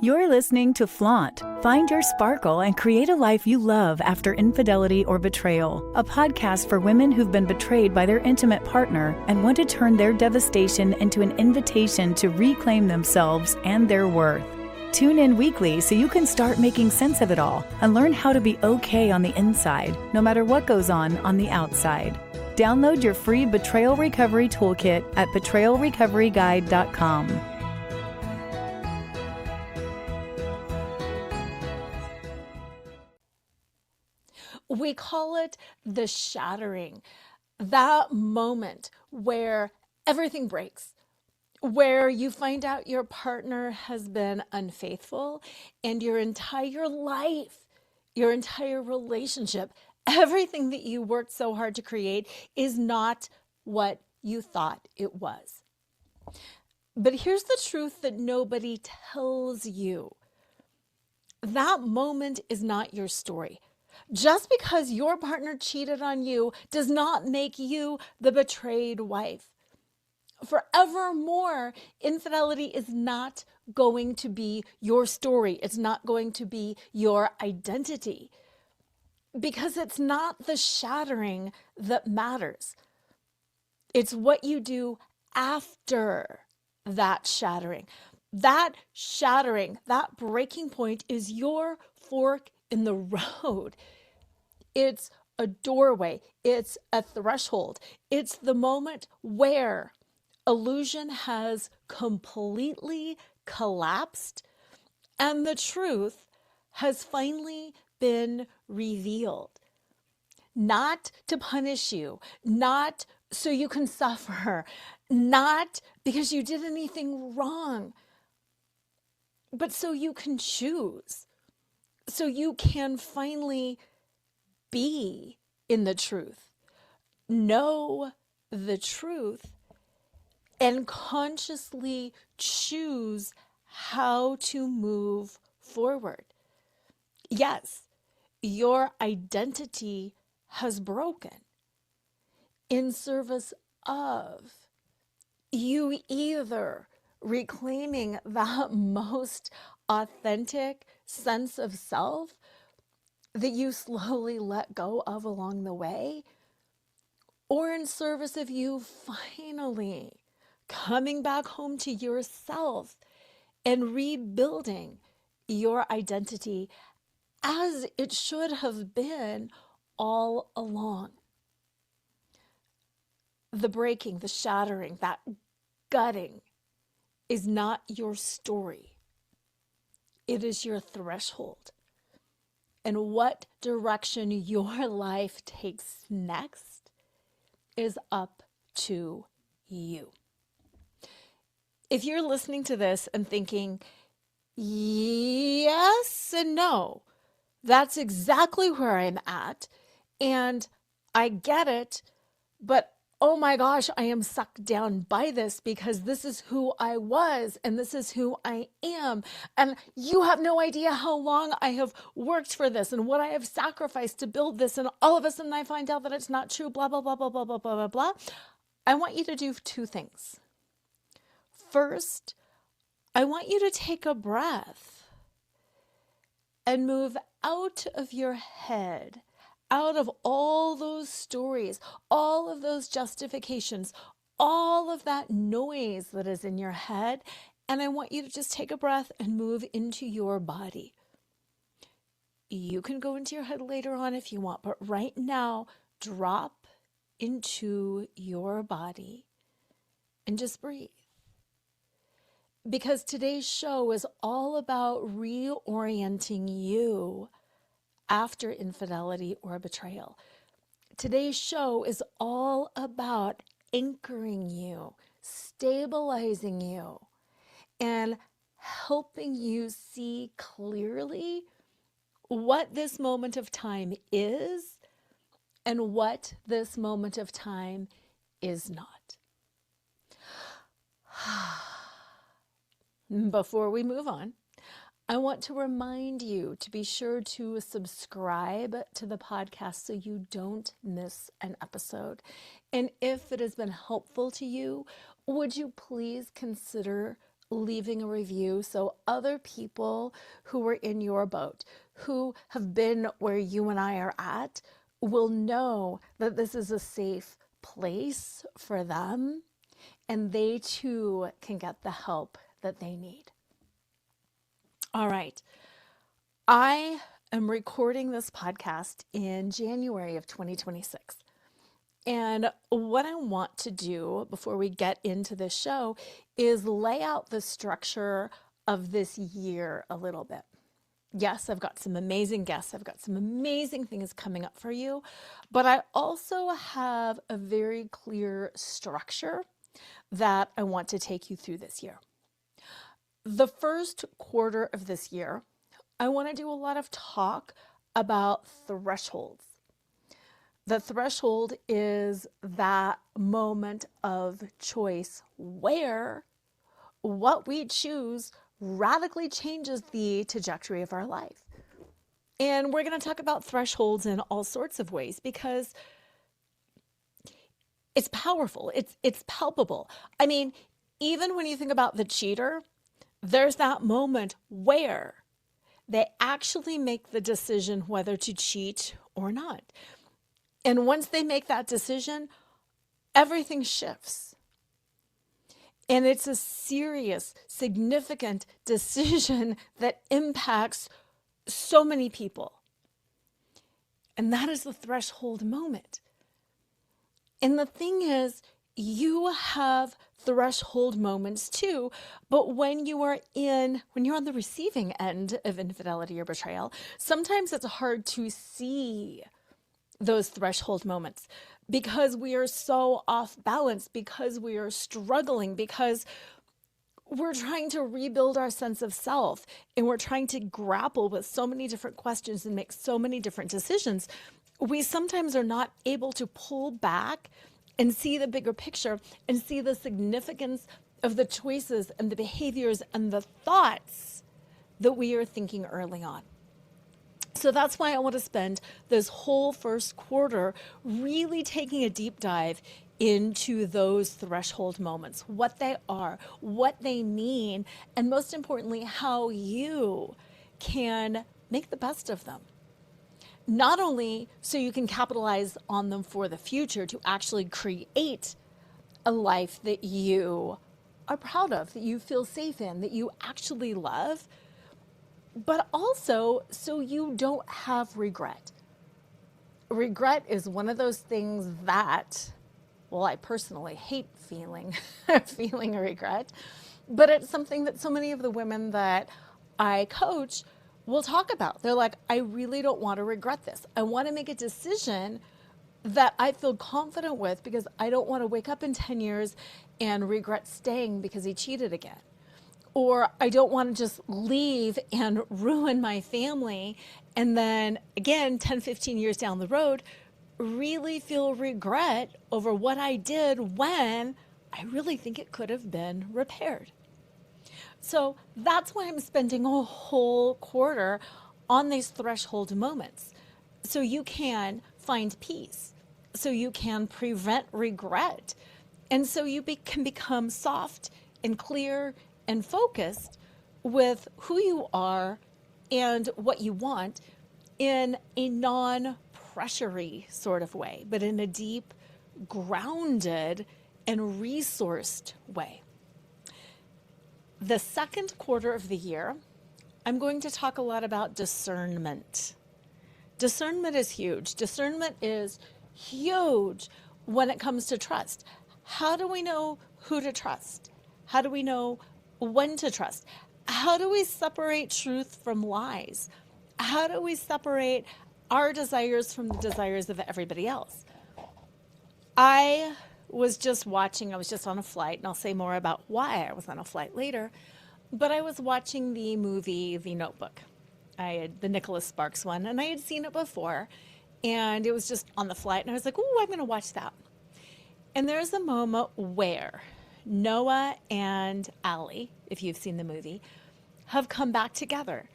You're listening to Flaunt. Find your sparkle and create a life you love after infidelity or betrayal. A podcast for women who've been betrayed by their intimate partner and want to turn their devastation into an invitation to reclaim themselves and their worth. Tune in weekly so you can start making sense of it all and learn how to be okay on the inside, no matter what goes on the outside. Download your free Betrayal Recovery Toolkit at betrayalrecoveryguide.com. We call it the shattering, that moment where everything breaks, where you find out your partner has been unfaithful and your entire life, your entire relationship, everything that you worked so hard to create is not what you thought it was. But here's the truth that nobody tells you. That moment is not your story. Just because your partner cheated on you does not make you the betrayed wife. Forevermore, infidelity is not going to be your story. It's not going to be your identity. Because it's not the shattering that matters. It's what you do after that shattering. That shattering, that breaking point is your fork in the road. It's a doorway. It's a threshold. It's the moment where illusion has completely collapsed and the truth has finally been revealed. Not to punish you, not so you can suffer, not because you did anything wrong, but so you can choose, so you can finally be in the truth, know the truth, and consciously choose how to move forward. Yes, your identity has broken in service of you either reclaiming that most authentic sense of self that you slowly let go of along the way, or in service of you finally coming back home to yourself and rebuilding your identity as it should have been all along. The breaking, the shattering, that gutting is not your story. It is your threshold. And what direction your life takes next is up to you. If you're listening to this and thinking, yes and no, that's exactly where I'm at, and I get it, but oh my gosh, I am sucked down by this because this is who I was and this is who I am. And you have no idea how long I have worked for this and what I have sacrificed to build this. And all of a sudden I find out that it's not true, blah, blah, blah, blah, blah, blah, blah, blah, blah. I want you to do two things. First, I want you to take a breath and move out of your head, out of all those stories, all of those justifications, all of that noise that is in your head. And I want you to just take a breath and move into your body. You can go into your head later on if you want, but right now, drop into your body and just breathe. Because today's show is all about reorienting you after infidelity or betrayal. Today's show is all about anchoring you, stabilizing you, and helping you see clearly what this moment of time is and what this moment of time is not. Before we move on, I want to remind you to be sure to subscribe to the podcast so you don't miss an episode. And if it has been helpful to you, would you please consider leaving a review so other people who are in your boat, who have been where you and I are at, will know that this is a safe place for them and they too can get the help that they need. All right. I am recording this podcast in January of 2026. And what I want to do before we get into this show is lay out the structure of this year a little bit. Yes, I've got some amazing guests. I've got some amazing things coming up for you, but I also have a very clear structure that I want to take you through this year. The first quarter of this year, I want to do a lot of talk about thresholds. The threshold is that moment of choice where what we choose radically changes the trajectory of our life. And we're going to talk about thresholds in all sorts of ways because it's powerful. It's palpable. I mean, even when you think about the cheater, there's that moment where they actually make the decision whether to cheat or not. And once they make that decision, everything shifts. And it's a serious, significant decision that impacts so many people. And that is the threshold moment. And the thing is, you have threshold moments too, but when you're on the receiving end of infidelity or betrayal, sometimes it's hard to see those threshold moments because we are so off balance, because we are struggling, because we're trying to rebuild our sense of self and we're trying to grapple with so many different questions and make so many different decisions. We sometimes are not able to pull back and see the bigger picture and see the significance of the choices and the behaviors and the thoughts that we are thinking early on. So that's why I want to spend this whole first quarter really taking a deep dive into those threshold moments, what they are, what they mean, and most importantly, how you can make the best of them. Not only so you can capitalize on them for the future to actually create a life that you are proud of, that you feel safe in, that you actually love, but also so you don't have regret. Regret is one of those things that, well, I personally hate feeling regret, but it's something that so many of the women that I coach will talk about. They're like, I really don't want to regret this. I want to make a decision that I feel confident with because I don't want to wake up in 10 years and regret staying because he cheated again. Or I don't want to just leave and ruin my family and then again, 10, 15 years down the road, really feel regret over what I did when I really think it could have been repaired. So that's why I'm spending a whole quarter on these threshold moments. So you can find peace, so you can prevent regret, and so you can become soft and clear and focused with who you are and what you want in a non-pressury sort of way, but in a deep, grounded, and resourced way. The second quarter of the year, I'm going to talk a lot about discernment. Discernment is huge. Discernment is huge when it comes to trust. How do we know who to trust? How do we know when to trust? How do we separate truth from lies? How do we separate our desires from the desires of everybody else? I was just on a flight, and I'll say more about why I was on a flight later, but I was watching the movie The Notebook. The Nicholas Sparks one, and I had seen it before, and it was just on the flight, and I was like, I'm going to watch that. And there's a moment where Noah and Allie, if you've seen the movie, have come back together.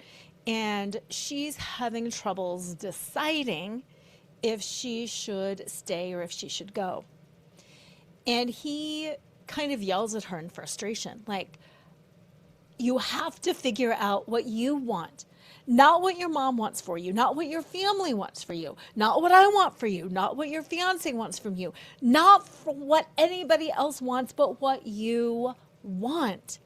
And she's having troubles deciding if she should stay or if she should go. And he kind of yells at her in frustration, like, You have to figure out what you want. Not what your mom wants for you, not what your family wants for you, not what I want for you, not what your fiance wants from you, not for what anybody else wants, but what you want.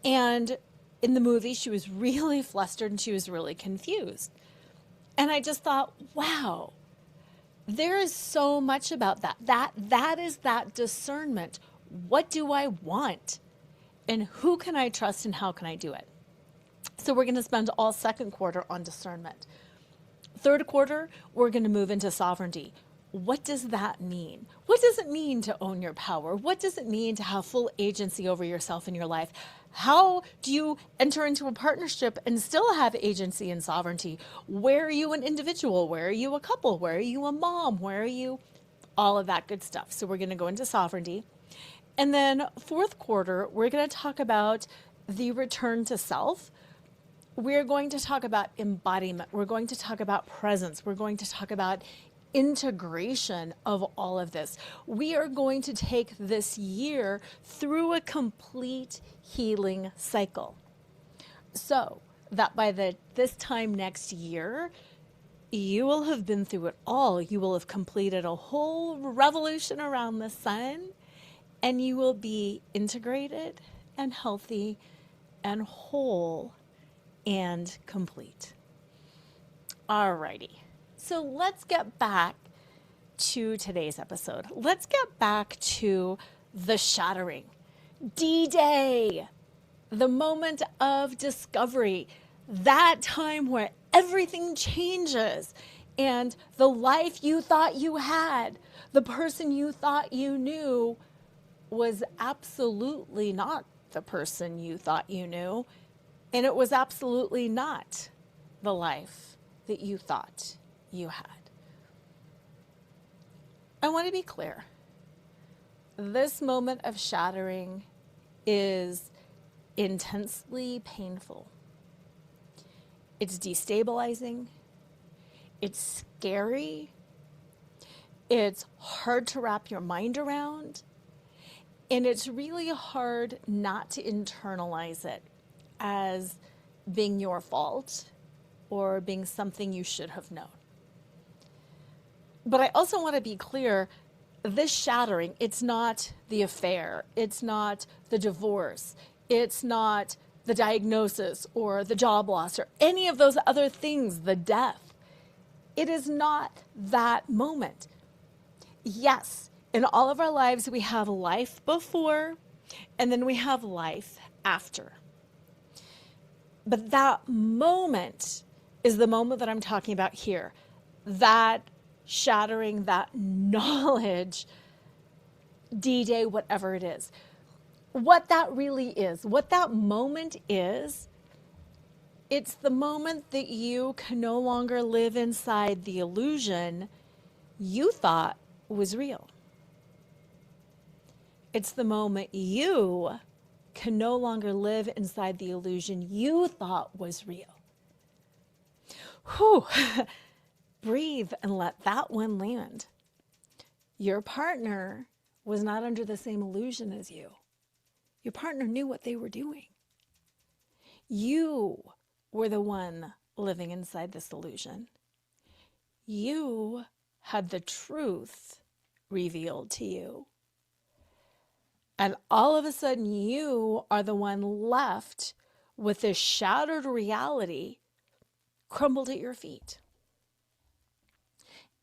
And in the movie, she was really flustered and she was really confused. And I just thought, wow, there is so much about that. That is that discernment. What do I want? And who can I trust and how can I do it? So we're going to spend all second quarter on discernment. Third quarter, we're going to move into sovereignty. What does that mean? What does it mean to own your power? What does it mean to have full agency over yourself and your life? How do you enter into a partnership and still have agency and sovereignty? Where are you an individual? Where are you a couple? Where are you a mom? Where are you? All of that good stuff. So we're going to go into sovereignty. And then fourth quarter, we're going to talk about the return to self. We're going to talk about embodiment. We're going to talk about presence. We're going to talk about integration of all of this. We are going to take this year through a complete healing cycle. So that by this time next year, you will have been through it all. You will have completed a whole revolution around the sun, and you will be integrated and healthy and whole and complete. Alrighty. So let's get back to today's episode. Let's get back to the shattering. D-Day, the moment of discovery, that time where everything changes and the life you thought you had, the person you thought you knew was absolutely not the person you thought you knew, and it was absolutely not the life that you thought you had. I want to be clear. This moment of shattering is intensely painful. It's destabilizing. It's scary. It's hard to wrap your mind around. And it's really hard not to internalize it as being your fault or being something you should have known. But I also want to be clear, this shattering, it's not the affair, it's not the divorce, it's not the diagnosis or the job loss or any of those other things, the death. It is not that moment. Yes, in all of our lives, we have life before and then we have life after. But that moment is the moment that I'm talking about here. That shattering, that knowledge, D-Day, whatever it is. What that really is, what that moment is, it's the moment that you can no longer live inside the illusion you thought was real. It's the moment you can no longer live inside the illusion you thought was real. Whew. Breathe and let that one land. Your partner was not under the same illusion as you. Your partner knew what they were doing. You were the one living inside this illusion. You had the truth revealed to you. And all of a sudden, you are the one left with this shattered reality crumbled at your feet.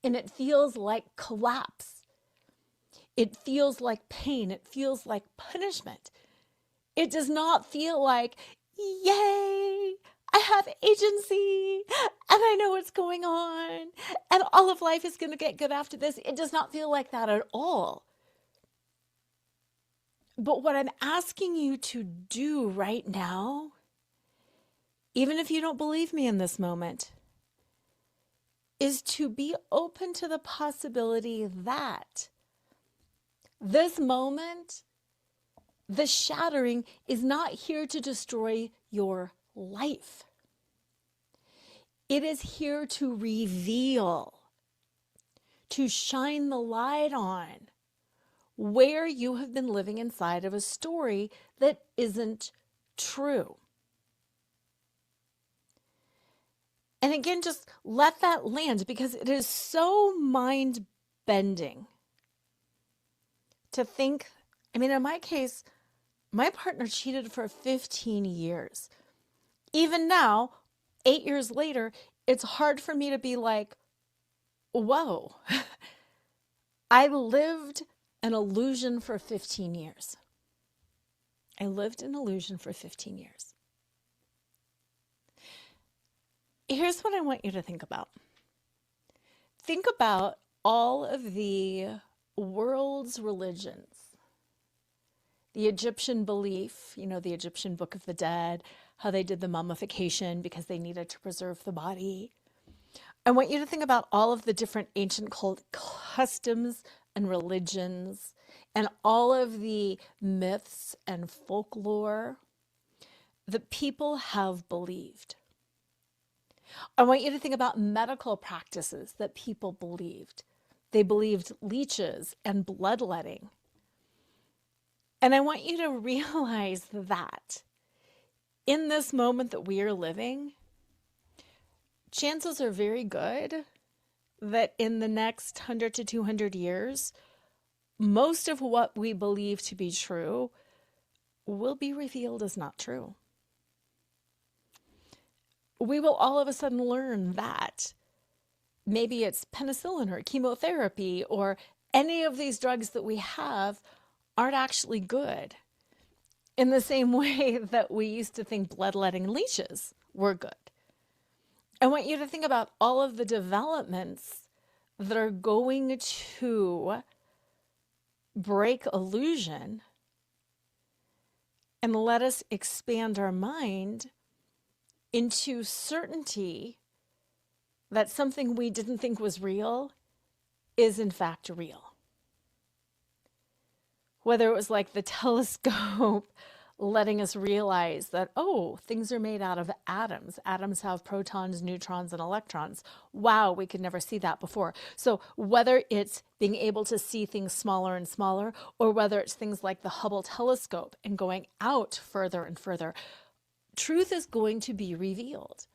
And it feels like collapse. It feels like pain. It feels like punishment. It does not feel like, yay, I have agency and I know what's going on and all of life is going to get good after this. It does not feel like that at all. But what I'm asking you to do right now, even if you don't believe me in this moment, is to be open to the possibility that this moment, the shattering, is not here to destroy your life. It is here to reveal, to shine the light on where you have been living inside of a story that isn't true. And again, just let that land, because it is so mind bending to think. I mean, in my case, my partner cheated for 15 years. Even now, 8 years later, it's hard for me to be like, whoa, I lived an illusion for 15 years. I lived an illusion for 15 years. Here's what I want you to think about. Think about all of the world's religions. The Egyptian belief, the Egyptian Book of the Dead, how they did the mummification because they needed to preserve the body. I want you to think about all of the different ancient customs and religions and all of the myths and folklore that people have believed. I want you to think about medical practices that people believed. They believed leeches and bloodletting. And I want you to realize that in this moment that we are living, chances are very good that in the next 100 to 200 years, most of what we believe to be true will be revealed as not true. We will all of a sudden learn that maybe it's penicillin or chemotherapy or any of these drugs that we have aren't actually good. In the same way that we used to think bloodletting leeches were good. I want you to think about all of the developments that are going to break illusion and let us expand our mind into certainty that something we didn't think was real is in fact real. Whether it was like the telescope letting us realize that, things are made out of atoms. Atoms have protons, neutrons, and electrons. Wow, we could never see that before. So whether it's being able to see things smaller and smaller, or whether it's things like the Hubble telescope and going out further and further, truth is going to be revealed.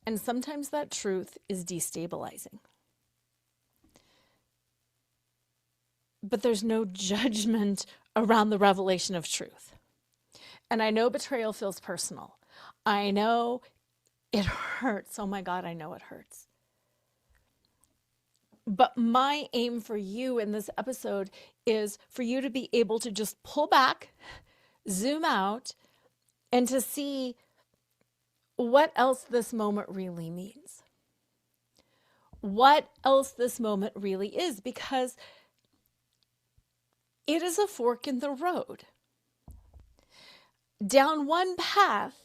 And sometimes that truth is destabilizing. But there's no judgment around the revelation of truth. And I know betrayal feels personal. I know it hurts. Oh my God, I know it hurts. But my aim for you in this episode is for you to be able to just pull back, zoom out, and to see what else this moment really means. What else this moment really is, because it is a fork in the road. Down one path,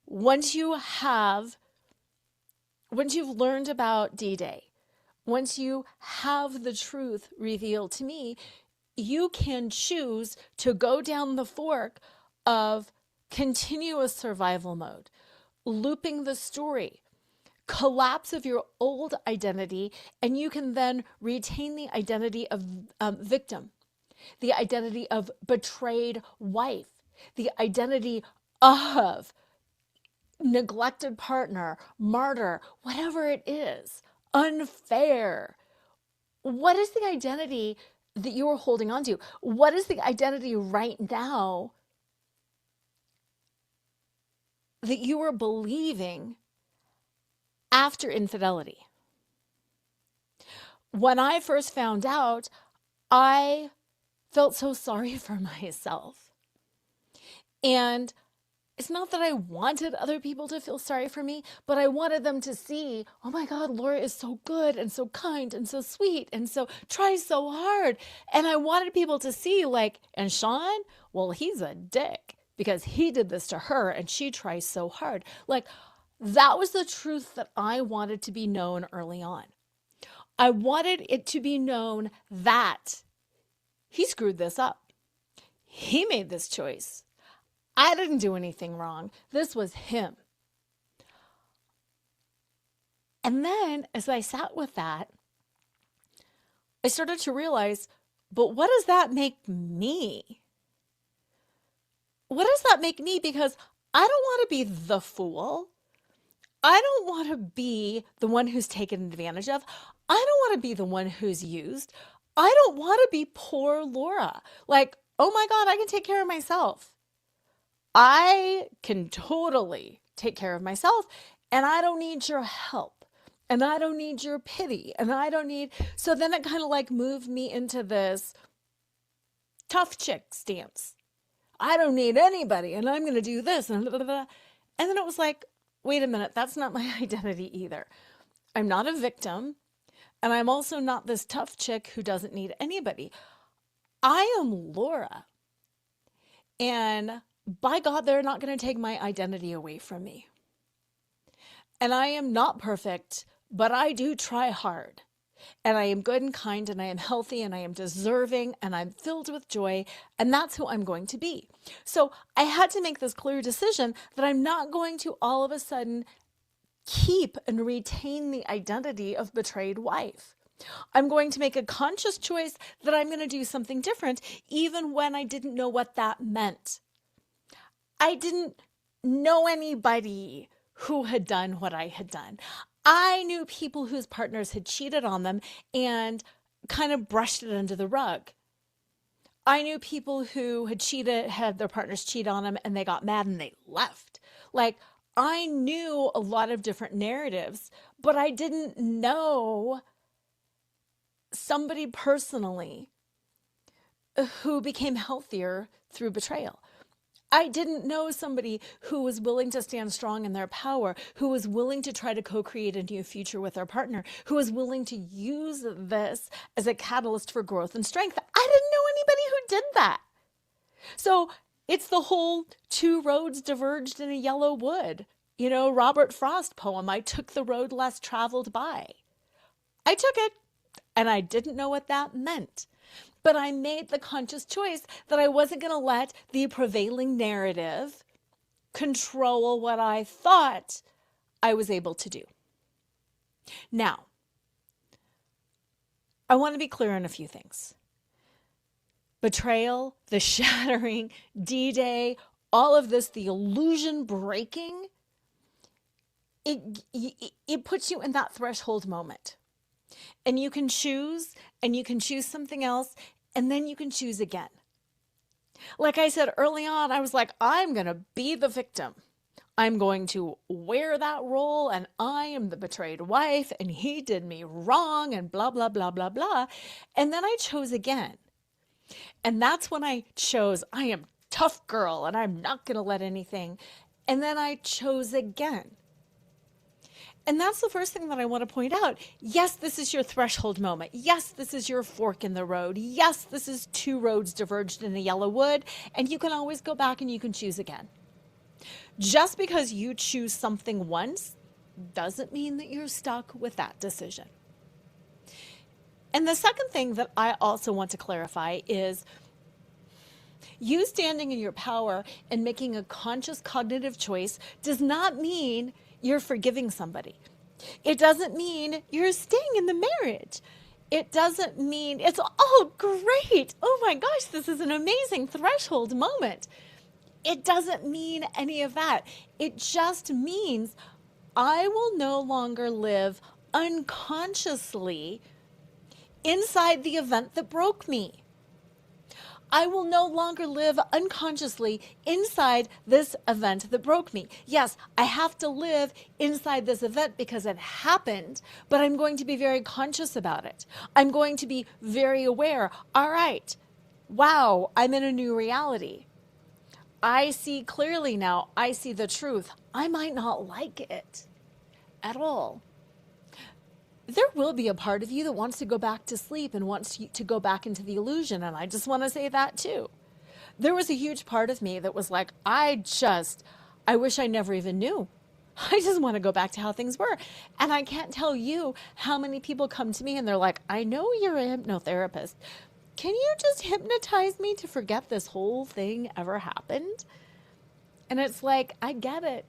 once you've learned about D-Day, once you have the truth revealed to me, you can choose to go down the fork of continuous survival mode, looping the story, collapse of your old identity, and you can then retain the identity of victim, the identity of betrayed wife, the identity of neglected partner, martyr, whatever it is, unfair. What is the identity that you are holding on to? What is the identity right now that you are believing after infidelity? When I first found out, I felt so sorry for myself. And it's not that I wanted other people to feel sorry for me, but I wanted them to see, oh my God, Lora is so good and so kind and so sweet and so tries so hard. And I wanted people to see and Sean, well, he's a dick because he did this to her and she tries so hard. That was the truth that I wanted to be known early on. I wanted it to be known that he screwed this up. He made this choice. I didn't do anything wrong. This was him. And then as I sat with that, I started to realize, but what does that make me? what does that make me? Because I don't want to be the fool. I don't want to be the one who's taken advantage of. I don't want to be the one who's used. I don't want to be poor Laura. Like, oh my God, I can take care of myself. I can totally take care of myself, and I don't need your help, and I don't need your pity, and I don't need. So then it kind of like moved me into this tough chick stance. I don't need anybody, and I'm going to do this. And, blah, blah, blah. And then it was like, wait a minute, that's not my identity either. I'm not a victim, and I'm also not this tough chick who doesn't need anybody. I am Laura. And by God, they're not going to take my identity away from me. And I am not perfect, but I do try hard. And I am good and kind, and I am healthy, and I am deserving, and I'm filled with joy, and that's who I'm going to be. So I had to make this clear decision that I'm not going to all of a sudden keep and retain the identity of betrayed wife. I'm going to make a conscious choice that I'm going to do something different, even when I didn't know what that meant. I didn't know anybody who had done what I had done. I knew people whose partners had cheated on them and kind of brushed it under the rug. I knew people who had their partners cheat on them, and they got mad and they left. Like, I knew a lot of different narratives, but I didn't know somebody personally who became healthier through betrayal. I didn't know somebody who was willing to stand strong in their power, who was willing to try to co-create a new future with their partner, who was willing to use this as a catalyst for growth and strength. I didn't know anybody who did that. So it's the whole two roads diverged in a yellow wood. You know, Robert Frost poem, I took the road less traveled by. I took it, and I didn't know what that meant. But I made the conscious choice that I wasn't going to let the prevailing narrative control what I thought I was able to do. Now, I want to be clear on a few things. Betrayal, the shattering, D-Day, all of this, the illusion breaking, it puts you in that threshold moment. And you can choose, and you can choose something else, and then you can choose again. Like I said early on, I was like, I'm going to be the victim. I'm going to wear that role, and I am the betrayed wife, and he did me wrong, and blah, blah, blah, blah, blah. And then I chose again. And that's when I chose, I am tough girl, and I'm not going to let anything. And then I chose again. And that's the first thing that I want to point out. Yes, this is your threshold moment. Yes, this is your fork in the road. Yes, this is two roads diverged in a yellow wood. And you can always go back and you can choose again. Just because you choose something once doesn't mean that you're stuck with that decision. And the second thing that I also want to clarify is you standing in your power and making a conscious cognitive choice does not mean you're forgiving somebody. It doesn't mean you're staying in the marriage. It doesn't mean it's all great. Oh my gosh, this is an amazing threshold moment. It doesn't mean any of that. It just means I will no longer live unconsciously inside the event that broke me. I will no longer live unconsciously inside this event that broke me. Yes, I have to live inside this event because it happened, but I'm going to be very conscious about it. I'm going to be very aware. All right, wow, I'm in a new reality. I see clearly now. I see the truth. I might not like it at all. There will be a part of you that wants to go back to sleep and wants to go back into the illusion. And I just want to say that too. There was a huge part of me that was like, I wish I never even knew. I just want to go back to how things were. And I can't tell you how many people come to me and they're like, I know you're a hypnotherapist. Can you just hypnotize me to forget this whole thing ever happened? And it's like, I get it.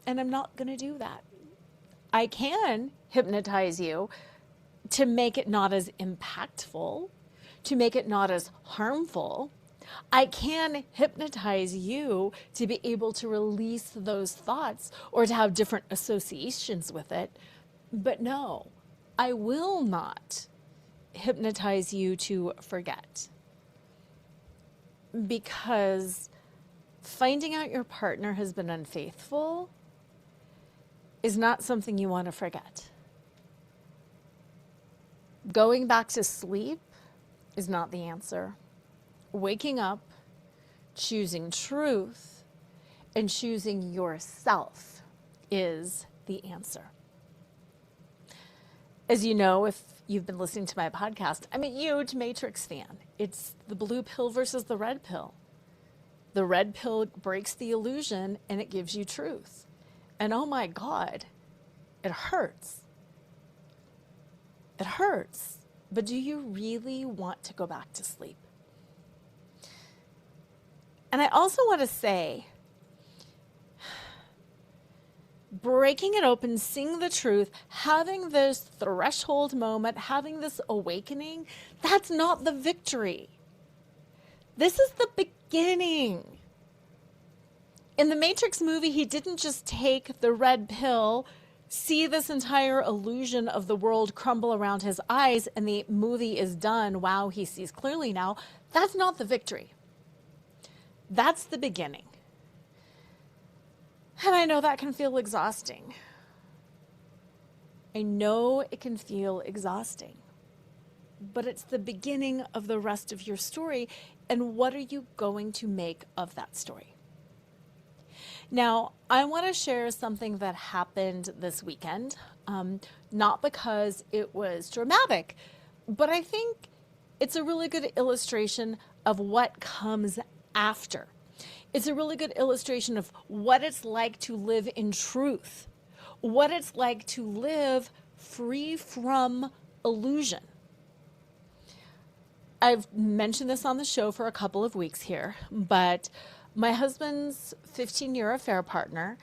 And I'm not going to do that. I can hypnotize you to make it not as impactful, to make it not as harmful, I can hypnotize you to be able to release those thoughts or to have different associations with it. But no, I will not hypnotize you to forget, because finding out your partner has been unfaithful is not something you want to forget. Going back to sleep is not the answer. Waking up, choosing truth, and choosing yourself is the answer. As you know, if you've been listening to my podcast, I'm a huge Matrix fan. It's the blue pill versus the red pill. The red pill breaks the illusion and it gives you truth. And oh my God, it hurts. It hurts. But do you really want to go back to sleep? And I also want to say, breaking it open, seeing the truth, having this threshold moment, having this awakening, that's not the victory. This is the beginning. In the Matrix movie, he didn't just take the red pill, see this entire illusion of the world crumble around his eyes, and the movie is done. Wow, he sees clearly now. That's not the victory. That's the beginning. And I know that can feel exhausting. I know it can feel exhausting. But it's the beginning of the rest of your story. And what are you going to make of that story? Now, I want to share something that happened this weekend, not because it was dramatic, but I think it's a really good illustration of what comes after. It's a really good illustration of what it's like to live in truth, what it's like to live free from illusion. I've mentioned this on the show for a couple of weeks here, but my husband's 15-year affair partner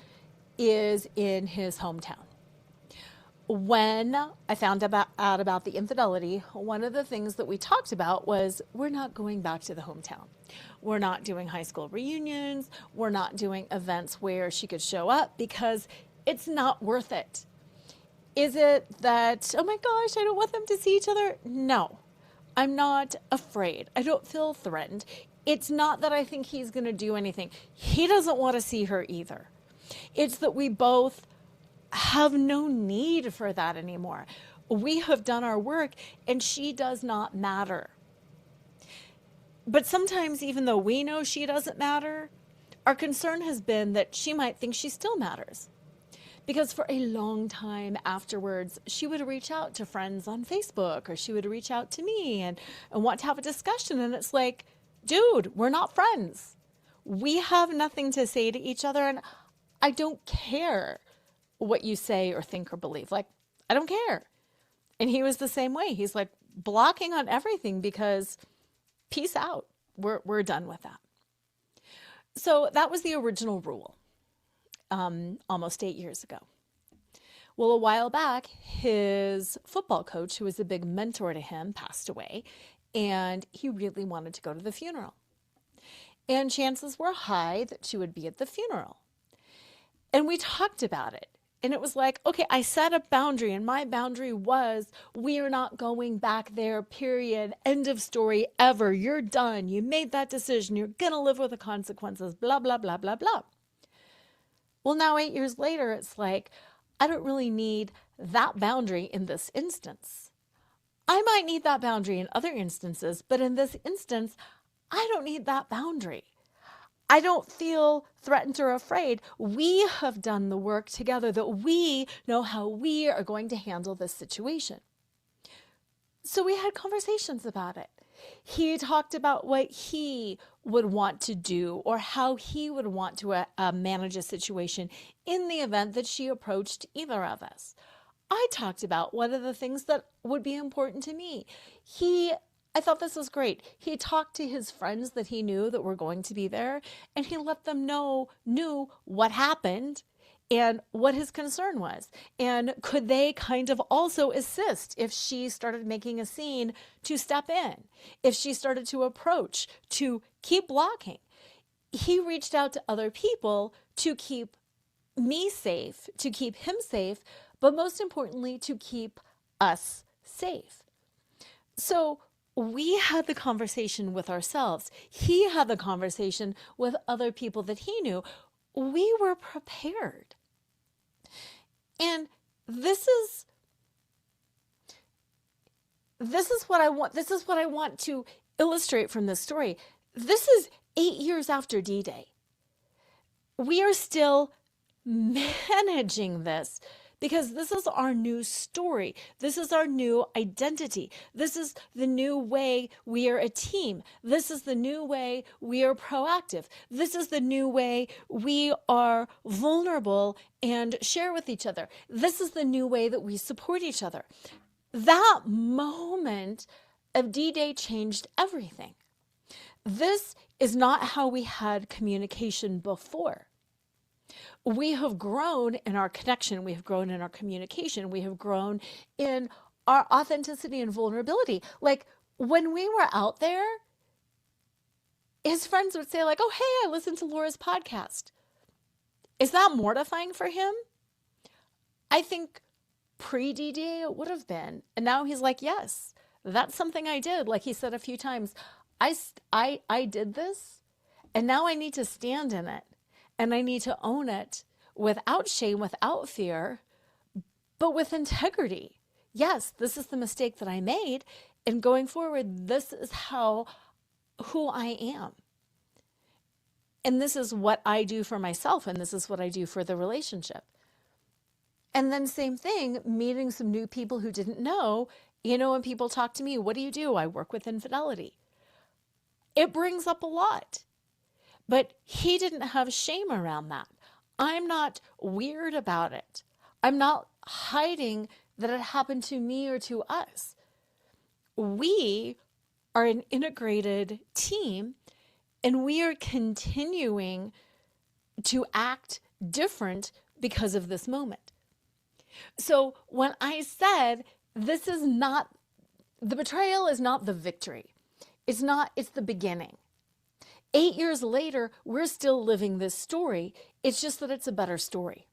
is in his hometown. When I found out about the infidelity, one of the things that we talked about was we're not going back to the hometown. We're not doing high school reunions. We're not doing events where she could show up because it's not worth it. Is it that, oh my gosh, I don't want them to see each other? No, I'm not afraid. I don't feel threatened. It's not that I think he's going to do anything. He doesn't want to see her either. It's that we both have no need for that anymore. We have done our work and she does not matter. But sometimes, even though we know she doesn't matter, our concern has been that she might think she still matters. Because for a long time afterwards, she would reach out to friends on Facebook, or she would reach out to me and want to have a discussion. And it's like, dude, we're not friends. We have nothing to say to each other. And I don't care what you say or think or believe. Like, I don't care. And he was the same way. He's like blocking on everything because peace out. We're done with that. So that was the original rule almost 8 years ago. Well, a while back, his football coach, who was a big mentor to him, passed away, and he really wanted to go to the funeral. And chances were high that she would be at the funeral. And we talked about it. And it was like, okay, I set a boundary, and my boundary was, we are not going back there, period. End of story, ever. You're done. You made that decision. You're going to live with the consequences, blah, blah, blah, blah, blah. Well, now 8 years later, it's like, I don't really need that boundary in this instance. I might need that boundary in other instances, but in this instance, I don't need that boundary. I don't feel threatened or afraid. We have done the work together that we know how we are going to handle this situation. So we had conversations about it. He talked about what he would want to do or how he would want to manage a situation in the event that she approached either of us. I talked about what are the things that would be important to me. I thought this was great. He talked to his friends that he knew that were going to be there, and he let them knew what happened and what his concern was. And could they kind of also assist if she started making a scene to step in, if she started to approach, to keep blocking. He reached out to other people to keep me safe, to keep him safe, but most importantly, to keep us safe. So we had the conversation with ourselves. He had the conversation with other people that he knew. We were prepared. And this is what I want to illustrate from this story. This is 8 years after D-Day. We are still managing this because this is our new story. This is our new identity. This is the new way we are a team. This is the new way we are proactive. This is the new way we are vulnerable and share with each other. This is the new way that we support each other. That moment of D-Day changed everything. This is not how we had communication before. We have grown in our connection. We have grown in our communication. We have grown in our authenticity and vulnerability. Like when we were out there, his friends would say like, oh, hey, I listened to Lora's podcast. Is that mortifying for him? I think pre-D-Day it would have been. And now he's like, yes, that's something I did. Like he said a few times, I did this and now I need to stand in it. And I need to own it without shame, without fear, but with integrity. Yes, this is the mistake that I made. And going forward, this is who I am. And this is what I do for myself. And this is what I do for the relationship. And then same thing, meeting some new people who didn't know, when people talk to me, what do? I work with infidelity. It brings up a lot. But he didn't have shame around that. I'm not weird about it. I'm not hiding that it happened to me or to us. We are an integrated team and we are continuing to act different because of this moment. So when I said this is not, the betrayal is not the victory. It's the beginning. 8 years later, we're still living this story. It's just that it's a better story.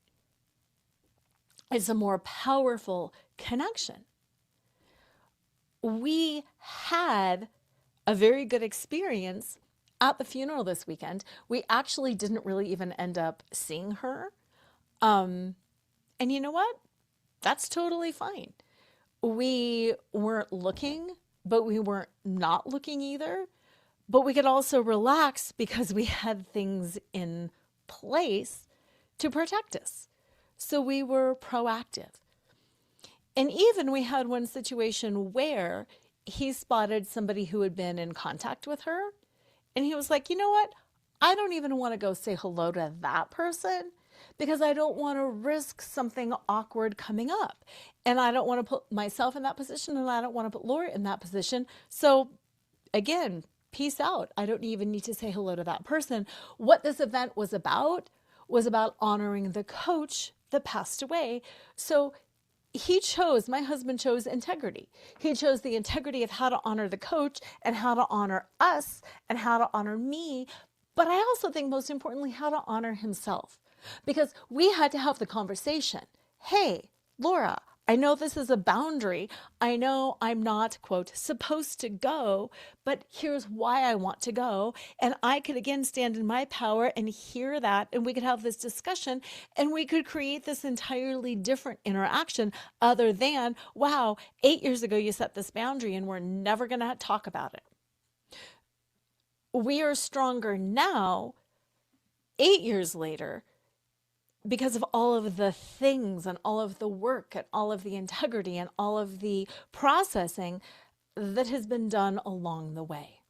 It's a more powerful connection. We had a very good experience at the funeral this weekend. We actually didn't really even end up seeing her. And you know what? That's totally fine. We weren't looking, but we weren't not looking either. But we could also relax because we had things in place to protect us. So we were proactive. And even we had one situation where he spotted somebody who had been in contact with her. And he was like, you know what? I don't even want to go say hello to that person because I don't want to risk something awkward coming up. And I don't want to put myself in that position and I don't want to put Lora in that position. So again, peace out. I don't even need to say hello to that person. What this event was about honoring the coach that passed away. So my husband chose integrity. He chose the integrity of how to honor the coach and how to honor us and how to honor me. But I also think most importantly, how to honor himself. Because we had to have the conversation. Hey, Lora, I know this is a boundary. I know I'm not, quote, supposed to go, but here's why I want to go. And I could again stand in my power and hear that. And we could have this discussion and we could create this entirely different interaction other than, wow, 8 years ago you set this boundary and we're never going to talk about it. We are stronger now, 8 years later, because of all of the things and all of the work and all of the integrity and all of the processing that has been done along the way.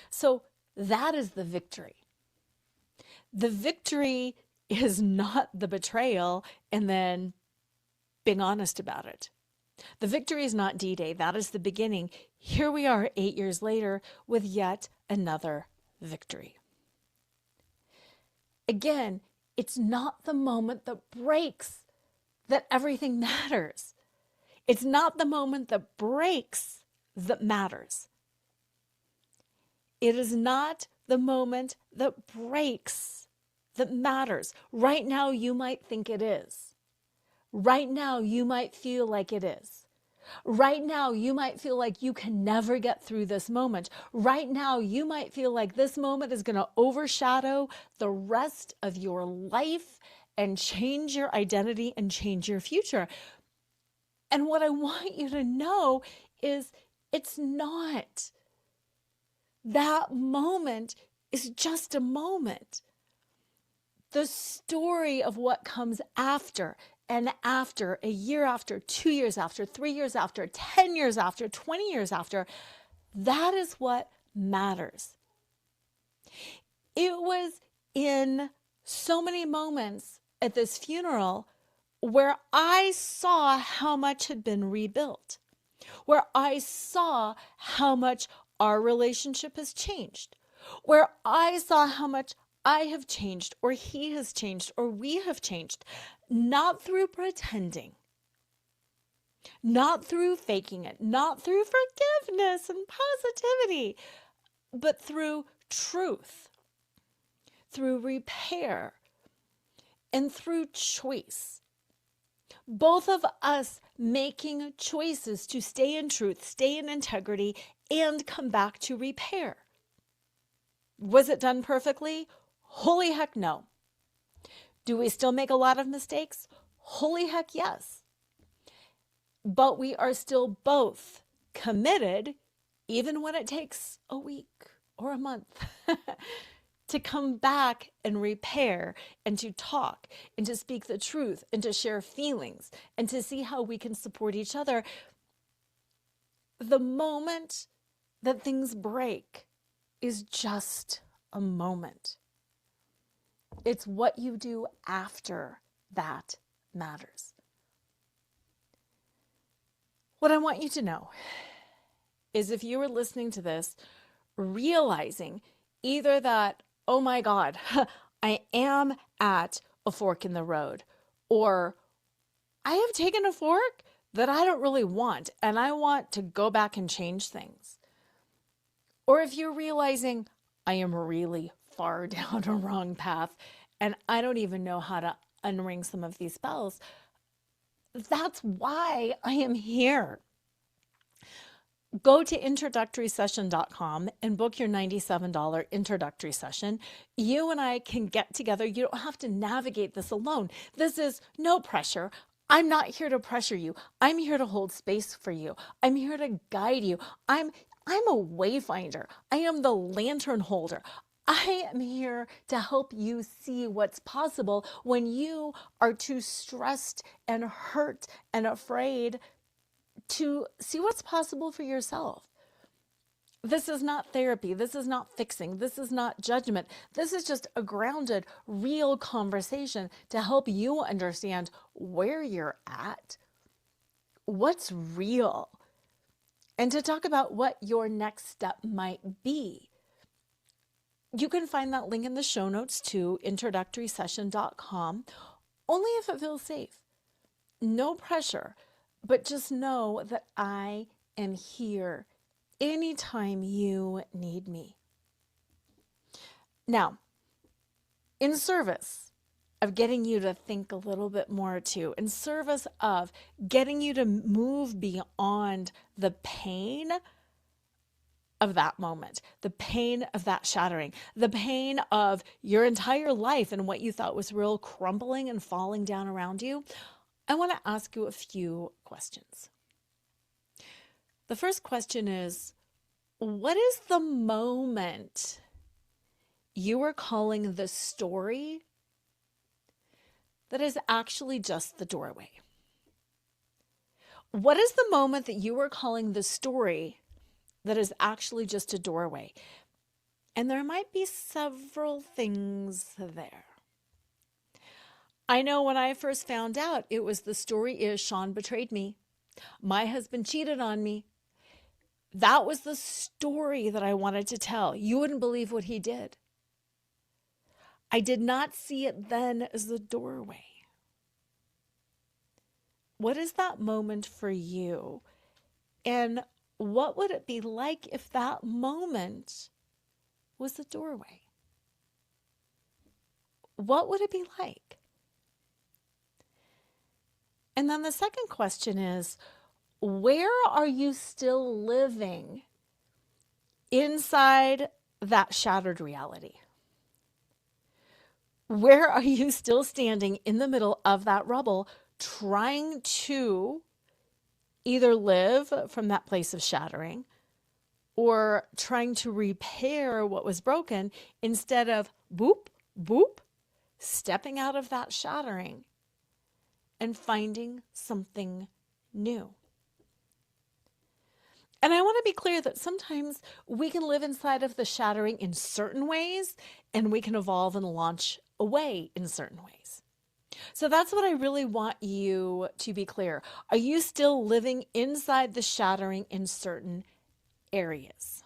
So that is the victory. The victory is not the betrayal and then being honest about it. The victory is not D-Day. That is the beginning. Here we are 8 years later with yet another victory. Again, it's not the moment that breaks that everything matters. It's not the moment that breaks that matters. It is not the moment that breaks that matters. Right now, you might think it is. Right now, you might feel like it is. Right now, you might feel like you can never get through this moment. Right now, you might feel like this moment is going to overshadow the rest of your life and change your identity and change your future. And what I want you to know is it's not. That moment is just a moment. The story of what comes after and after, a year after, 2 years after, 3 years after, 10 years after, 20 years after, that is what matters. It was in so many moments at this funeral where I saw how much had been rebuilt, where I saw how much our relationship has changed, where I saw how much I have changed, or he has changed, or we have changed, not through pretending, not through faking it, not through forgiveness and positivity, but through truth, through repair, and through choice. Both of us making choices to stay in truth, stay in integrity, and come back to repair. Was it done perfectly? Holy heck no. Do we still make a lot of mistakes? Holy heck yes. But we are still both committed, even when it takes a week or a month, to come back and repair and to talk and to speak the truth and to share feelings and to see how we can support each other. The moment that things break is just a moment. It's what you do after that matters. What I want you to know is if you are listening to this, realizing either that, oh my God, I am at a fork in the road, or I have taken a fork that I don't really want, and I want to go back and change things. Or if you're realizing I am really far down a wrong path and I don't even know how to unring some of these bells, that's why I am here. Go to introductorysession.com and book your $97 introductory session. You and I can get together. You don't have to navigate this alone. This is no pressure. I'm not here to pressure you. I'm here to hold space for you. I'm here to guide you. I'm a wayfinder. I am the lantern holder. I am here to help you see what's possible when you are too stressed and hurt and afraid to see what's possible for yourself. This is not therapy. This is not fixing. This is not judgment. This is just a grounded, real conversation to help you understand where you're at, what's real, and to talk about what your next step might be. You can find that link in the show notes to introductorysession.com, only if it feels safe. No pressure, but just know that I am here anytime you need me. Now, in service of getting you to think a little bit more too, in service of getting you to move beyond the pain of that moment, the pain of that shattering, the pain of your entire life and what you thought was real crumbling and falling down around you, I want to ask you a few questions. The first question is, what is the moment you are calling the story that is actually just the doorway? What is the moment that you are calling the story that is actually just a doorway? And there might be several things there. I know when I first found out, it was the story is Sean betrayed me. My husband cheated on me. That was the story that I wanted to tell. You wouldn't believe what he did. I did not see it then as the doorway. What is that moment for you? And what would it be like if that moment was the doorway. What would it be like? And then the second question is, where are you still living inside that shattered reality? Where are you still standing in the middle of that rubble, trying to either live from that place of shattering or trying to repair what was broken instead of boop, boop, stepping out of that shattering and finding something new? And I want to be clear that sometimes we can live inside of the shattering in certain ways, and we can evolve and launch away in certain ways. So that's what I really want you to be clear. Are you still living inside the shattering in certain areas?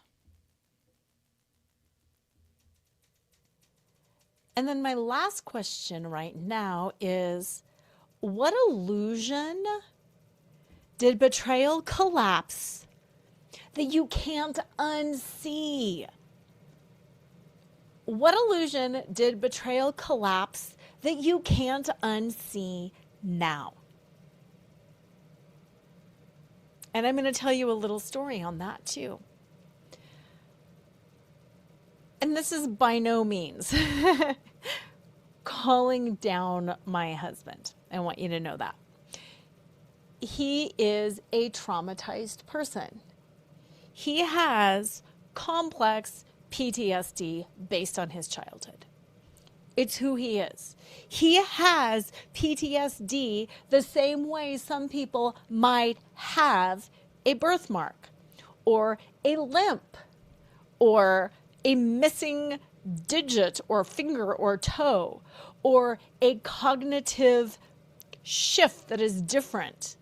And then my last question right now is, what illusion did betrayal collapse that you can't unsee? What illusion did betrayal collapse that you can't unsee now? And I'm going to tell you a little story on that too. And this is by no means calling down my husband. I want you to know that. He is a traumatized person. He has complex PTSD based on his childhood. It's who he is. He has PTSD the same way some people might have a birthmark or a limp or a missing digit or finger or toe or a cognitive shift that is different.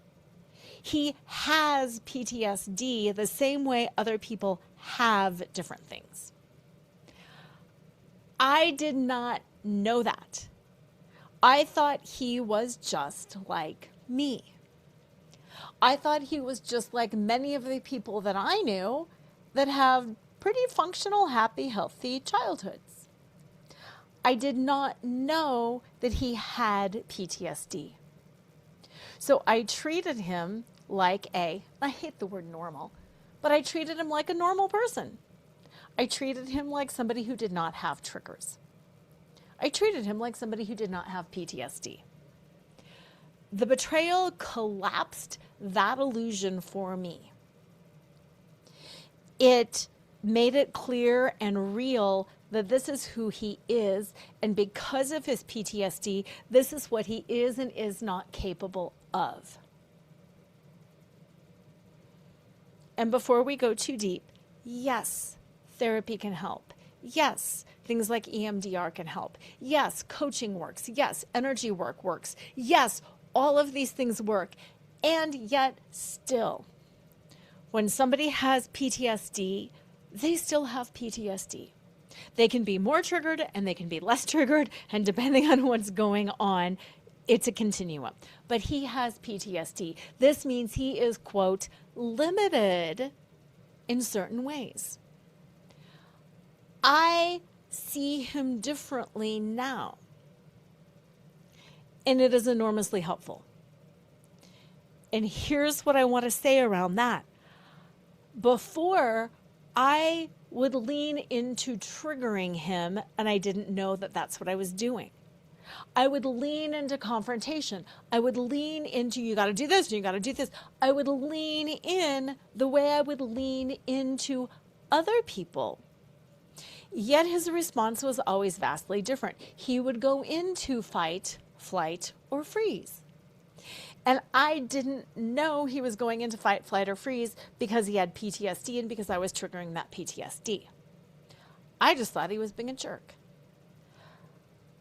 He has PTSD the same way other people have different things. I did not know that. I thought he was just like me. I thought he was just like many of the people that I knew that have pretty functional, happy, healthy childhoods. I did not know that he had PTSD. So I treated him like I hate the word normal, but I treated him like a normal person. I treated him like somebody who did not have triggers. I treated him like somebody who did not have PTSD. The betrayal collapsed that illusion for me. It made it clear and real that this is who he is, and because of his PTSD, this is what he is and is not capable of. And before we go too deep, yes, therapy can help. Yes, things like EMDR can help. Yes, coaching works. Yes, energy work works. Yes, all of these things work. And yet still, when somebody has PTSD, they still have PTSD. They can be more triggered and they can be less triggered, and depending on what's going on, it's a continuum. But he has PTSD. This means he is, quote, limited in certain ways. I see him differently now, and it is enormously helpful. And here's what I want to say around that. Before, I would lean into triggering him, and I didn't know that that's what I was doing. I would lean into confrontation. I would lean into, you got to do this, and you got to do this. I would lean in the way I would lean into other people. Yet his response was always vastly different. He would go into fight, flight, or freeze. And I didn't know he was going into fight, flight, or freeze because he had PTSD and because I was triggering that PTSD. I just thought he was being a jerk.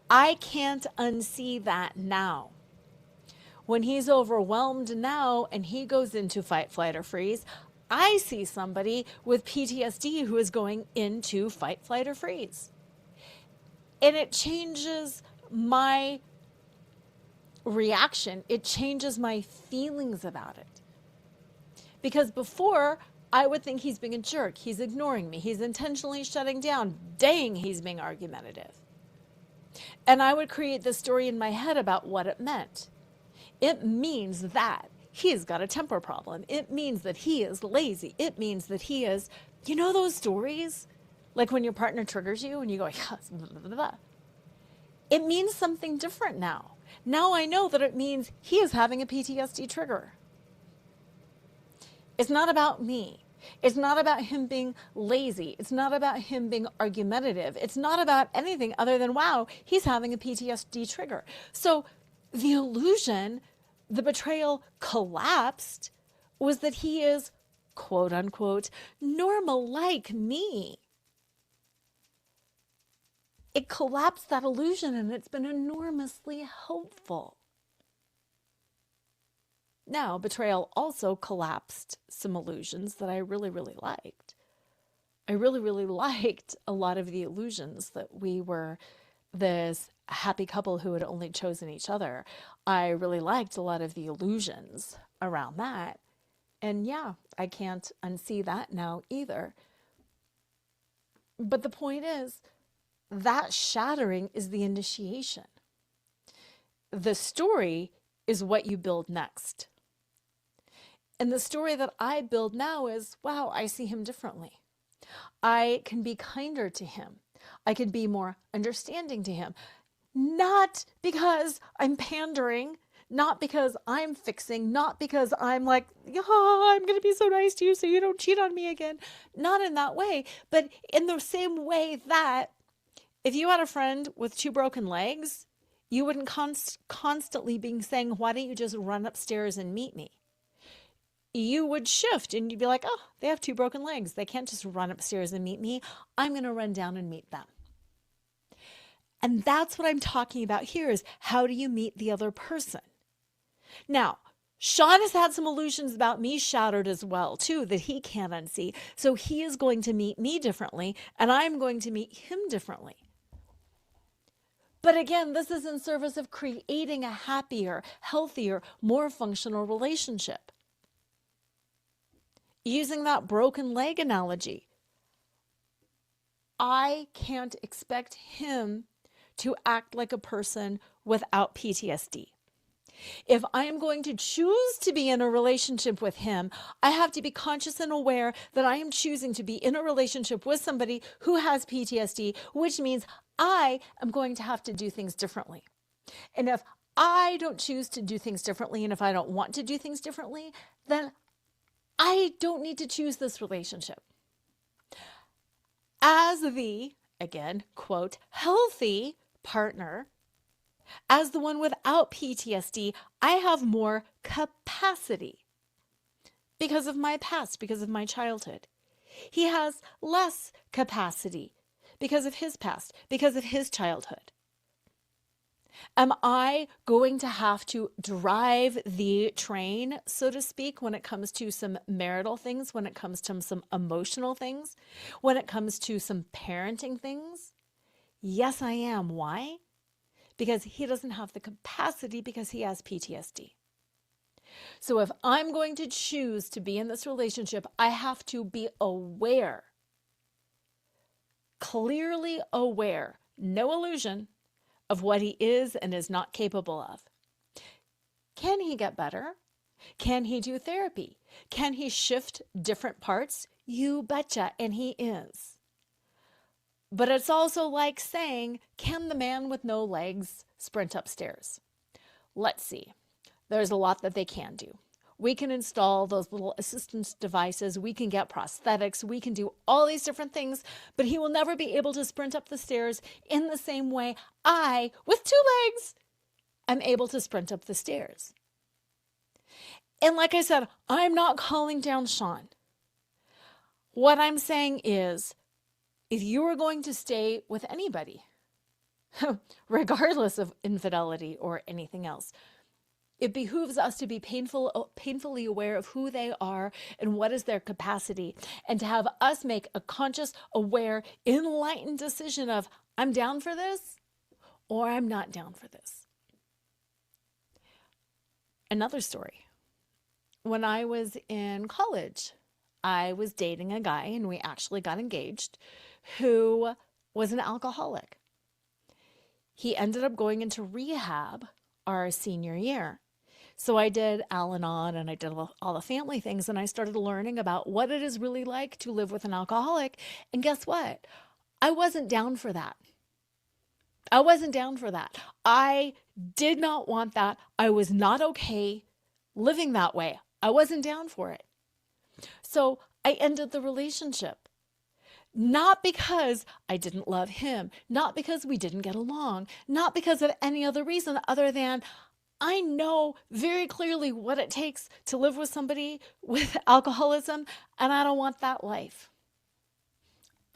I can't unsee that now. When he's overwhelmed now and he goes into fight, flight, or freeze, I see somebody with PTSD who is going into fight, flight, or freeze. And it changes my reaction. It changes my feelings about it. Because before, I would think he's being a jerk. He's ignoring me. He's intentionally shutting down. Dang, he's being argumentative. And I would create this story in my head about what it meant. It means that he's got a temper problem. It means that he is lazy. It means that he is, you know, those stories? Like when your partner triggers you and you go, yes, blah, blah, blah. It means something different now. Now I know that it means he is having a PTSD trigger. It's not about me. It's not about him being lazy. It's not about him being argumentative. It's not about anything other than, wow, he's having a PTSD trigger. So the illusion, the betrayal collapsed, was that he is, quote unquote, normal like me. It collapsed that illusion, and it's been enormously helpful. Now, betrayal also collapsed some illusions that I really, really liked. I really, really liked a lot of the illusions that we were this happy couple who had only chosen each other. I really liked a lot of the illusions around that. And yeah, I can't unsee that now either. But the point is, that shattering is the initiation. The story is what you build next. And the story that I build now is, wow, I see him differently. I can be kinder to him. I can be more understanding to him. Not because I'm pandering, not because I'm fixing, not because I'm like, oh, I'm going to be so nice to you so you don't cheat on me again. Not in that way, but in the same way that if you had a friend with 2 broken legs, you wouldn't constantly be saying, why don't you just run upstairs and meet me? You would shift and you'd be like, oh, they have 2 broken legs. They can't just run upstairs and meet me. I'm going to run down and meet them. And that's what I'm talking about here is how do you meet the other person? Now, Sean has had some illusions about me shattered as well, too, that he can't unsee. So he is going to meet me differently, and I'm going to meet him differently. But again, this is in service of creating a happier, healthier, more functional relationship. Using that broken leg analogy, I can't expect him to act like a person without PTSD. If I am going to choose to be in a relationship with him, I have to be conscious and aware that I am choosing to be in a relationship with somebody who has PTSD, which means I am going to have to do things differently. And if I don't choose to do things differently, and if I don't want to do things differently, then I don't need to choose this relationship. As the, again, quote, healthy partner, as the one without PTSD, I have more capacity because of my past, because of my childhood. He has less capacity because of his past, because of his childhood. Am I going to have to drive the train, so to speak, when it comes to some marital things, when it comes to some emotional things, when it comes to some parenting things? Yes, I am. Why? Because he doesn't have the capacity because he has PTSD. So if I'm going to choose to be in this relationship, I have to be aware, clearly aware, no illusion, of what he is and is not capable of. Can he get better? Can he do therapy? Can he shift different parts? You betcha, and he is. But it's also like saying, can the man with no legs sprint upstairs? Let's see. There's a lot that they can do. We can install those little assistance devices. We can get prosthetics. We can do all these different things, but he will never be able to sprint up the stairs in the same way I, with 2 legs, am able to sprint up the stairs. And like I said, I'm not calling down Sean. What I'm saying is, if you are going to stay with anybody, regardless of infidelity or anything else, it behooves us to be painfully aware of who they are and what is their capacity, and to have us make a conscious, aware, enlightened decision of, I'm down for this or I'm not down for this. Another story. When I was in college, I was dating a guy, and we actually got engaged, who was an alcoholic. He ended up going into rehab our senior year. So I did Al-Anon and I did all the family things, and I started learning about what it is really like to live with an alcoholic. And guess what? I wasn't down for that. I wasn't down for that. I did not want that. I was not okay living that way. I wasn't down for it. So I ended the relationship. Not because I didn't love him, not because we didn't get along, not because of any other reason other than I know very clearly what it takes to live with somebody with alcoholism, and I don't want that life.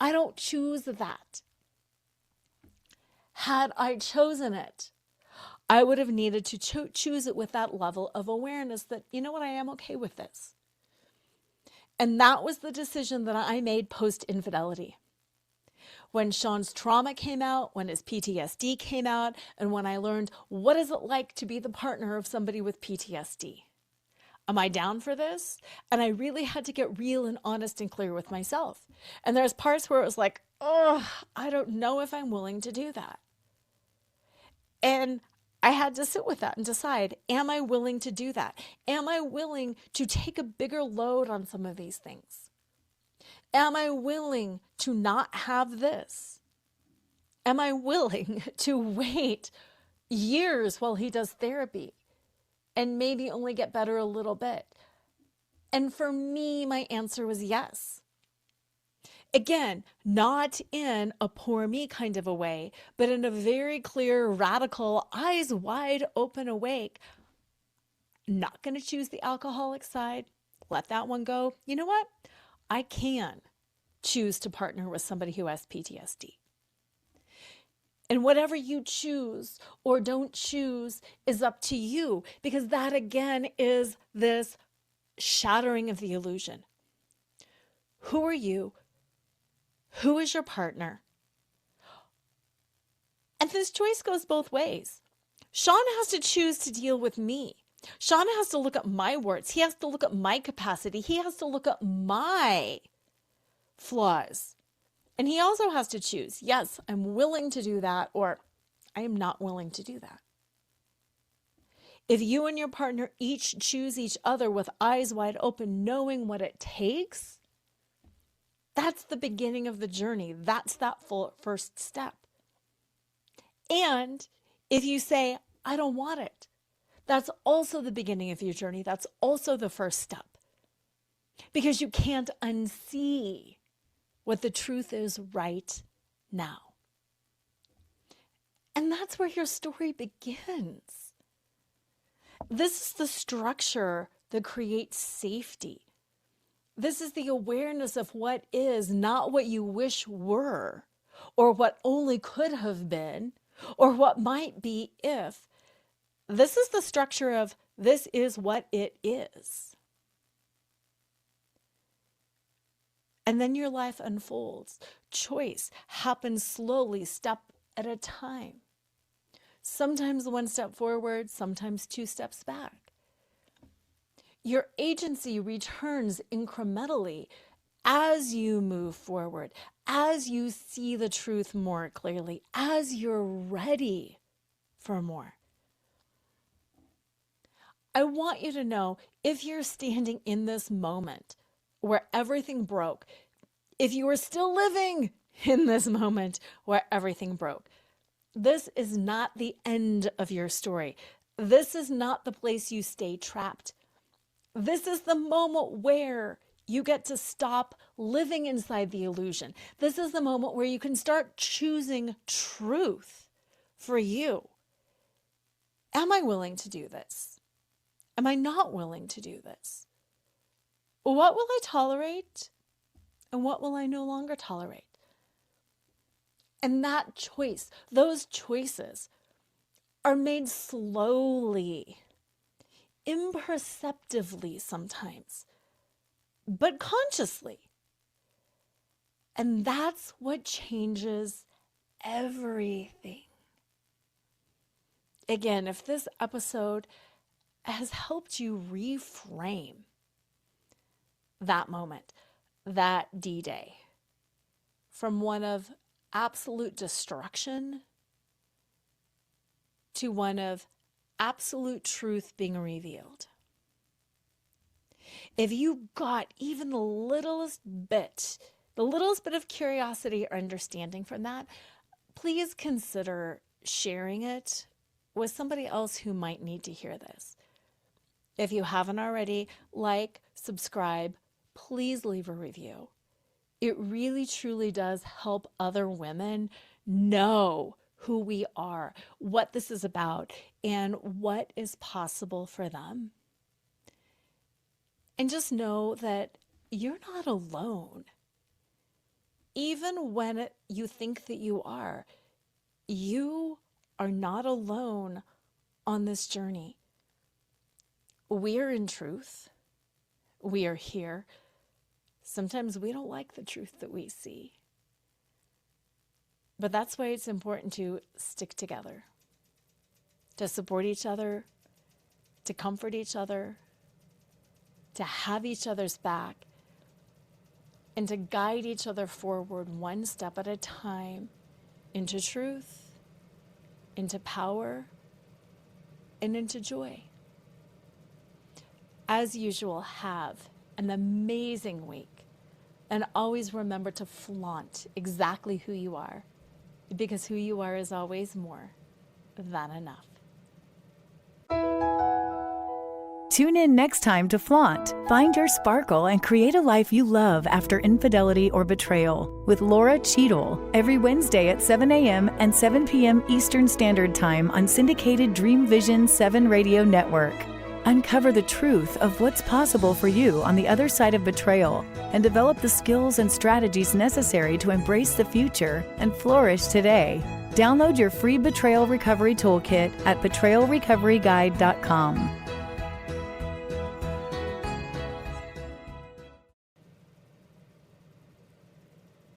I don't choose that. Had I chosen it, I would have needed to choose it with that level of awareness that, you know what, I am okay with this. And that was the decision that I made post-infidelity. When Sean's trauma came out, when his PTSD came out, and when I learned what is it like to be the partner of somebody with PTSD. Am I down for this? And I really had to get real and honest and clear with myself. And there's parts where it was like, oh, I don't know if I'm willing to do that. And I had to sit with that and decide, am I willing to do that? Am I willing to take a bigger load on some of these things? Am I willing to not have this? Am I willing to wait years while he does therapy and maybe only get better a little bit? And for me, my answer was yes. Again, not in a poor me kind of a way, but in a very clear, radical, eyes wide open, awake. Not going to choose the alcoholic side. Let that one go. You know what? I can choose to partner with somebody who has PTSD. And whatever you choose or don't choose is up to you, because that again is this shattering of the illusion. Who are you? Who is your partner? And this choice goes both ways. Sean has to choose to deal with me. Sean has to look at my warts. He has to look at my capacity. He has to look at my flaws. And he also has to choose, yes, I'm willing to do that, or I am not willing to do that. If you and your partner each choose each other with eyes wide open, knowing what it takes, that's the beginning of the journey. That's that full first step. And if you say, I don't want it, that's also the beginning of your journey. That's also the first step. Because you can't unsee what the truth is right now. And that's where your story begins. This is the structure that creates safety. This is the awareness of what is, not what you wish were, or what only could have been, or what might be if. This is the structure of this is what it is. And then your life unfolds. Choice happens slowly, step at a time. Sometimes one step forward, sometimes two steps back. Your agency returns incrementally as you move forward, as you see the truth more clearly, as you're ready for more. I want you to know, if you're standing in this moment where everything broke, if you are still living in this moment where everything broke, this is not the end of your story. This is not the place you stay trapped. This is the moment where you get to stop living inside the illusion. This is the moment where you can start choosing truth for you. Am I willing to do this? Am I not willing to do this? What will I tolerate? And what will I no longer tolerate? And that choice, those choices are made slowly, imperceptibly sometimes, but consciously. And that's what changes everything. Again, if this episode has helped you reframe that moment, that D-Day, from one of absolute destruction to one of absolute truth being revealed. If you got even the littlest bit of curiosity or understanding from that, please consider sharing it with somebody else who might need to hear this. If you haven't already, subscribe, please leave a review. It really, truly does help other women know who we are, what this is about, and what is possible for them. And just know that you're not alone. Even when you think that you are not alone on this journey. We are in truth. We are here. Sometimes we don't like the truth that we see. But that's why it's important to stick together, to support each other, to comfort each other, to have each other's back, and to guide each other forward one step at a time into truth, into power, and into joy. As usual, have an amazing week, and always remember to flaunt exactly who you are, because who you are is always more than enough. Tune in next time to Flaunt, find your sparkle, and create a life you love after infidelity or betrayal with Lora Cheadle every Wednesday at 7 a.m. and 7 p.m. Eastern Standard Time on syndicated Dream Vision 7 radio network. Uncover the truth of what's possible for you on the other side of betrayal and develop the skills and strategies necessary to embrace the future and flourish today. Download your free Betrayal Recovery Toolkit at betrayalrecoveryguide.com.